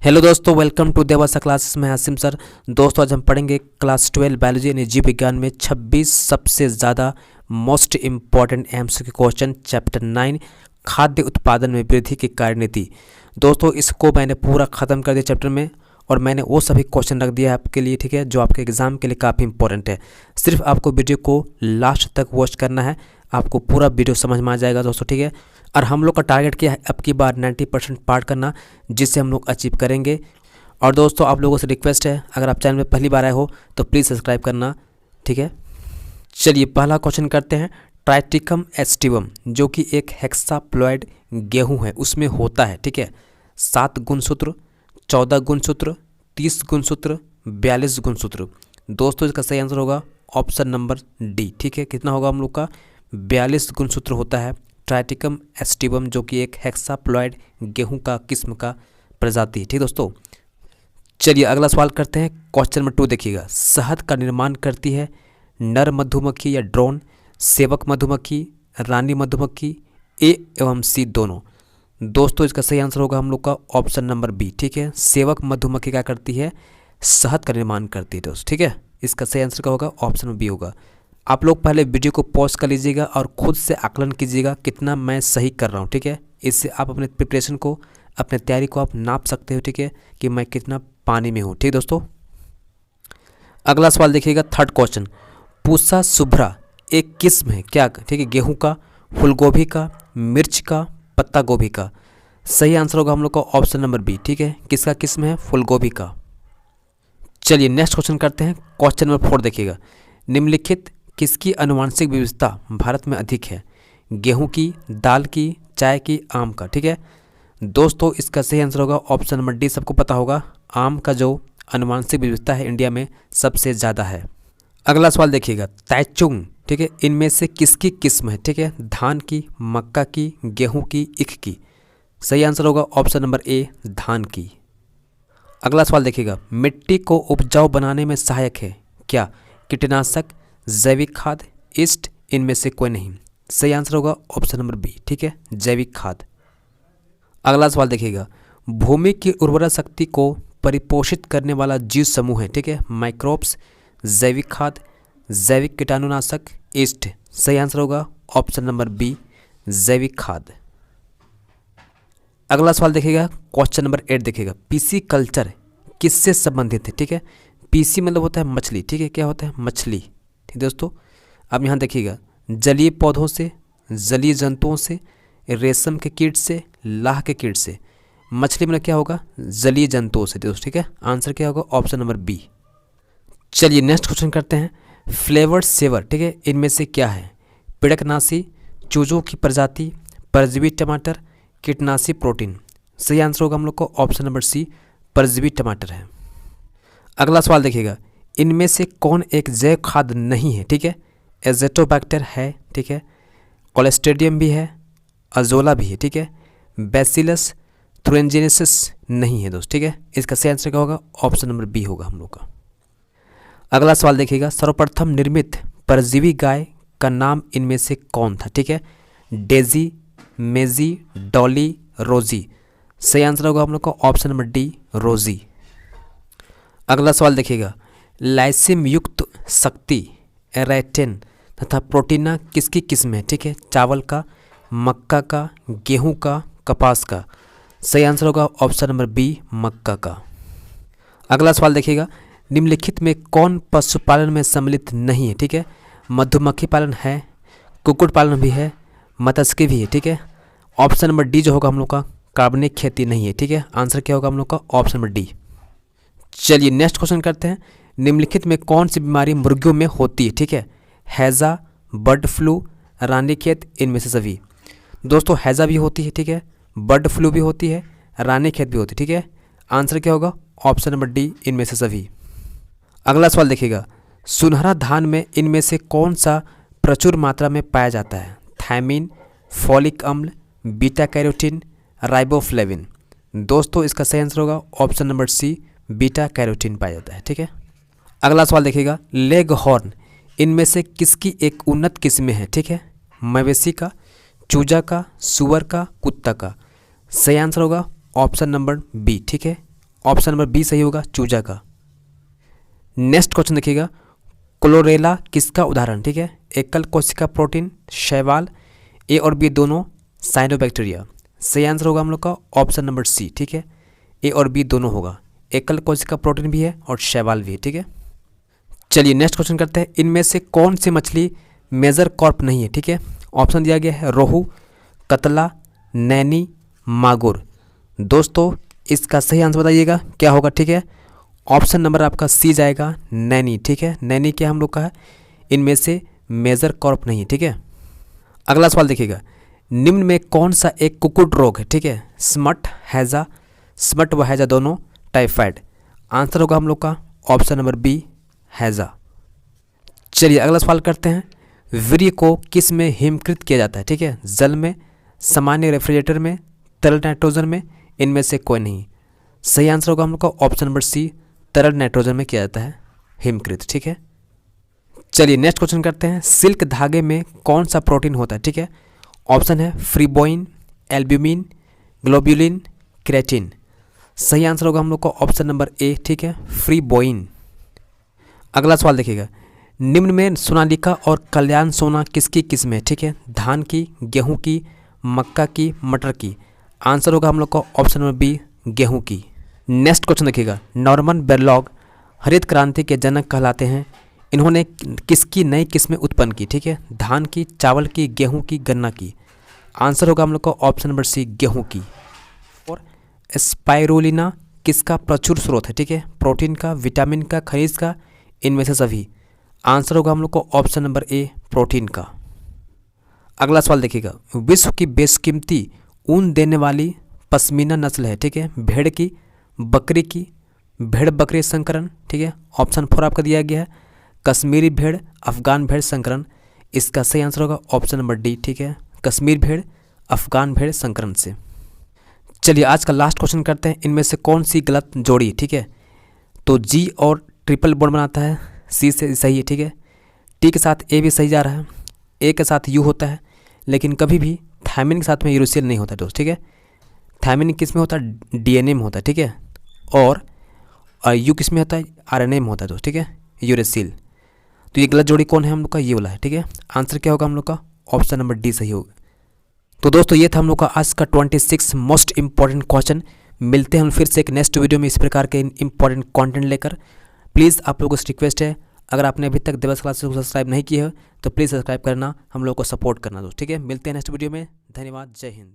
Hello दोस्तों, welcome to देवासा classes में Hashim sir. दोस्तों आज हम पढ़ेंगे क्लास 12 बायोलॉजी यानी जीव विज्ञान में 26 सबसे ज़्यादा most important MCQ question chapter 9 खाद्य उत्पादन में वृद्धि की कार्यनीति। दोस्तों इसको मैंने पूरा ख़त्म कर दिया चैप्टर में और मैंने वो सभी क्वेश्चन रख दिया है आपके लिए, ठीक है, जो आपके एग्जाम के लिए काफ़ी इंपॉर्टेंट है। सिर्फ आपको वीडियो को लास्ट तक वॉच करना है, आपको पूरा वीडियो समझ में आ जाएगा दोस्तों, ठीक है। और हम लोग का टारगेट क्या है, अब की बार 90% पार्ट करना, जिससे हम लोग अचीव करेंगे। और दोस्तों आप लोगों से रिक्वेस्ट है, अगर आप चैनल में पहली बार आए हो तो प्लीज़ सब्सक्राइब करना, ठीक है। चलिए पहला क्वेश्चन करते हैं। ट्राइटिकम एस्टिवम जो कि एक हेक्साप्लॉइड गेहूं है, उसमें होता है, ठीक है, 7 गुणसूत्र, 14 गुणसूत्र, 30 गुणसूत्र, 42 गुणसूत्र। दोस्तों इसका सही आंसर होगा ऑप्शन नंबर डी, ठीक है। कितना होगा हम लोग का? 42 गुणसूत्र होता है ट्राइटिकम एस्टिवम, जो कि एक हेक्साप्लॉइड गेहूं का किस्म का प्रजाति है, ठीक दोस्तों। चलिए अगला सवाल करते हैं। क्वेश्चन नंबर 2 देखिएगा। शहद का निर्माण करती है नर मधुमक्खी या ड्रोन, सेवक मधुमक्खी, रानी मधुमक्खी, ए एवं सी दोनों। दोस्तों इसका सही आंसर होगा हम लोग का ऑप्शन नंबर बी, ठीक है। सेवक मधुमक्खी क्या करती है? शहद का निर्माण करती है दोस्त, ठीक है। इसका सही आंसर क्या होगा? ऑप्शन नंबर बी होगा। आप लोग पहले वीडियो को पॉज कर लीजिएगा और खुद से आकलन कीजिएगा कितना मैं सही कर रहा हूँ, ठीक है। इससे आप अपने प्रिपरेशन को, अपने तैयारी को आप नाप सकते हो, ठीक है, कि मैं कितना पानी में हूँ, ठीक दोस्तों। अगला सवाल देखिएगा, थर्ड क्वेश्चन। पूसा शुभ्रा एक किस्म है क्या, ठीक है, गेहूं का, फूलगोभी का, मिर्च का, पत्ता गोभी का। सही आंसर होगा हम लोग का ऑप्शन नंबर बी, ठीक है। किसका किस्म है? फूलगोभी का। चलिए नेक्स्ट क्वेश्चन करते हैं। क्वेश्चन नंबर 4 देखिएगा। निम्नलिखित किसकी आनुवंशिक विविधता भारत में अधिक है? गेहूं की, दाल की, चाय की, आम का, ठीक है। दोस्तों इसका सही आंसर होगा ऑप्शन नंबर डी, सबको पता होगा, आम का जो आनुवंशिक विविधता है इंडिया में सबसे ज़्यादा है। अगला सवाल देखिएगा। तैचुंग, ठीक है, इनमें से किसकी किस्म है? ठीक है, धान की, मक्का की, गेहूं की, ईख की। सही आंसर होगा ऑप्शन नंबर ए, धान की। अगला सवाल देखिएगा। मिट्टी को उपजाऊ बनाने में सहायक है क्या? कीटनाशक, जैविक खाद, ईस्ट, इनमें से कोई नहीं। सही आंसर होगा ऑप्शन नंबर बी, ठीक है, जैविक खाद। अगला सवाल देखिएगा। भूमि की उर्वरा शक्ति को परिपोषित करने वाला जीव समूह है, ठीक है, माइक्रोब्स, जैविक खाद, जैविक कीटाणुनाशक, ईस्ट। सही आंसर होगा ऑप्शन नंबर बी, जैविक खाद। अगला सवाल देखिएगा। क्वेश्चन नंबर 8 देखिएगा। पीसी कल्चर किससे संबंधित है? ठीक है, पीसी मतलब होता है मछली, ठीक है, क्या होता है? मछली, ठीक दोस्तों। अब यहाँ देखिएगा, जलीय पौधों से, जलीय जंतुओं से, रेशम के कीट से, लाह के कीट से। मछली मतलब क्या होगा? जलीय जंतुओं से दोस्तों, ठीक है। आंसर क्या होगा? Option number B. चलिए नेक्स्ट क्वेश्चन करते हैं। फ्लेवर्ड सेवर, ठीक है, इनमें से क्या है? पिड़कनाशी, चूजों की प्रजाति, परजीवी टमाटर, कीटनाशी प्रोटीन। सही आंसर होगा हम लोग को ऑप्शन नंबर सी, परजीवी टमाटर है। अगला सवाल देखिएगा। इनमें से कौन एक जैव खाद नहीं है? ठीक है, एजेटोबैक्टर है, ठीक है, कोलेस्ट्रेडियम भी है, अजोला भी है, ठीक है, बैसिलस थ्रुएंजिनेसिस नहीं है दोस्त, ठीक है। इसका सही आंसर क्या होगा? ऑप्शन नंबर बी होगा हम लोग का। अगला सवाल देखिएगा। सर्वप्रथम निर्मित परजीवी गाय का नाम इनमें से कौन था? ठीक है, डेजी, मेजी, डॉली, रोजी। सही आंसर होगा हम लोग का ऑप्शन नंबर डी, रोजी। अगला सवाल देखिएगा। लाइसिम युक्त शक्ति, एराइटिन तथा प्रोटीना किसकी किस्म है? ठीक है, चावल का, मक्का का, गेहूं का, कपास का। सही आंसर होगा ऑप्शन नंबर बी, मक्का का। अगला सवाल देखिएगा। निम्नलिखित में कौन पशुपालन में सम्मिलित नहीं है? ठीक है, मधुमक्खी पालन है, कुक्कुट पालन भी है, मत्स्य भी है, ठीक है। ऑप्शन नंबर डी जो होगा हम लोग का, कार्बनिक खेती नहीं है, ठीक है। आंसर क्या होगा हम लोग का? Option number D. चलिए नेक्स्ट क्वेश्चन करते हैं। निम्नलिखित में कौन सी बीमारी मुर्गियों में होती है? ठीक है, हैजा, बर्ड फ्लू, रानीखेत, इनमें से सभी। दोस्तों हैजा भी होती है, ठीक है, बर्ड फ्लू भी होती है, रानीखेत भी होती है, ठीक है। आंसर क्या होगा? ऑप्शन नंबर डी, इनमें से सभी। अगला सवाल देखिएगा। सुनहरा धान में इनमें से कौन सा प्रचुर मात्रा में पाया जाता है? थायमिन, फॉलिक अम्ल, बीटा कैरोटीन, राइबोफ्लेविन। दोस्तों इसका सही आंसर होगा option number C, beta carotene पाया जाता है, ठीक है। अगला सवाल देखिएगा। लेग हॉर्न इनमें से किसकी एक उन्नत किस्म है? ठीक है, मवेशी का, चूजा का, सुअर का, कुत्ता का। सही आंसर होगा ऑप्शन नंबर बी, ठीक है, ऑप्शन नंबर बी सही होगा, चूजा का। नेक्स्ट क्वेश्चन देखिएगा, क्लोरेला किसका उदाहरण, ठीक है। एकल कोशिका प्रोटीन, शैवाल, ए और बी दोनों, साइनोबैक्टीरिया। सही आंसर होगा हम लोग का ऑप्शन नंबर सी, ठीक है। ए और बी दोनों होगा, एकल कोशिका प्रोटीन भी है और शैवाल भी है, ठीक है। चलिए नेक्स्ट क्वेश्चन करते हैं, इनमें से कौन सी मछली मेजर कॉर्प नहीं है, ठीक है। ऑप्शन दिया गया है रोहू, कतला, नैनी, मागुर। दोस्तों इसका सही आंसर बताइएगा क्या होगा, ठीक है। ऑप्शन नंबर आपका सी जाएगा, नैनी, ठीक है। नैनी क्या हम लोग का है, इनमें से मेजर कॉर्प नहीं है, ठीक है। अगला सवाल देखिएगा, निम्न में कौन सा एक कुकुट रोग है, ठीक है। स्मट, हैजा, स्मट व हैजा दोनों, टाइफाइड। आंसर होगा हम लोग का ऑप्शन नंबर बी, हैजा। चलिए अगला सवाल करते हैं, वीर्य को किस में हिमकृत किया जाता है, ठीक है। जल में, सामान्य रेफ्रिजरेटर में, तरल नाइट्रोजन में, इनमें से कोई नहीं। सही आंसर होगा हम लोग का ऑप्शन नंबर सी, तरल नाइट्रोजन में किया जाता है हिमकृत, ठीक है। चलिए नेक्स्ट क्वेश्चन करते हैं, सिल्क धागे में कौन सा प्रोटीन होता है, ठीक है। ऑप्शन है फ्रीबोइन, एल्ब्यूमिन, ग्लोब्यूलिन, क्रेटिन। सही आंसर होगा हम लोग का ऑप्शन नंबर ए, ठीक है, फ्रीबोइन। अगला सवाल देखिएगा, निम्न में सोनालिका और कल्याण सोना किसकी किस्म है, ठीक है। धान की, गेहूं की, मक्का की, मटर की। आंसर होगा हम लोग का ऑप्शन नंबर बी, गेहूं की। नेक्स्ट क्वेश्चन देखिएगा, नॉर्मन बोरलॉग हरित क्रांति के जनक कहलाते हैं, इन्होंने किसकी नई किस्में उत्पन्न की, ठीक है। धान की, चावल की, गेहूं की, गन्ना की। आंसर होगा हम लोग का ऑप्शन नंबर सी, गेहूं की। और स्पाइरुलिना किसका प्रचुर स्रोत है, ठीक है। प्रोटीन का, विटामिन का, खनिज का, इनमें से सभी। आंसर होगा हम लोग को ऑप्शन नंबर ए, प्रोटीन का। अगला सवाल देखिएगा, विश्व की बेशकीमती ऊन देने वाली पश्मीना नस्ल है, ठीक है। भेड़ की, बकरी की, भेड़ बकरी संकरण, ठीक है। ऑप्शन 4 आपका दिया गया है, कश्मीरी भेड़, अफगान भेड़ संकरण। इसका सही आंसर होगा ऑप्शन नंबर डी, ठीक है, कश्मीर भेड़, अफगान भेड़ संकरण से। चलिए आज का लास्ट क्वेश्चन करते हैं, इनमें से कौन सी गलत जोड़ी, ठीक है। तो जी और ट्रिपल बॉन्ड बनाता है, सी से सही है, ठीक है। टी के साथ ए भी सही जा रहा है, ए के साथ यू होता है, लेकिन कभी भी थायमिन के साथ में यूरेसिल नहीं होता दोस्त, ठीक है। थायमिन किस में होता है, डीएनए में होता है, ठीक है। और यू किस में होता है, आरएनए में होता है दोस्त, ठीक है, यूरेसिल। तो ये गलत जोड़ी कौन है हम लोग का, ये वाला है, ठीक है। आंसर क्या होगा हम लोग का ऑप्शन नंबर डी सही होगा। तो दोस्तों ये था हम लोग का आज का 26 मोस्ट इंपॉर्टेंट क्वेश्चन। मिलते हैं हम फिर से एक नेक्स्ट वीडियो में इस प्रकार के इंपॉर्टेंट कंटेंट लेकर। प्लीज़ आप लोगों से रिक्वेस्ट है, अगर आपने अभी तक देवस क्लासेस को सब्सक्राइब नहीं किया है तो प्लीज़ सब्सक्राइब करना, हम लोग को सपोर्ट करना दोस्त, ठीक है। मिलते हैं नेक्स्ट वीडियो में, धन्यवाद, जय हिंद।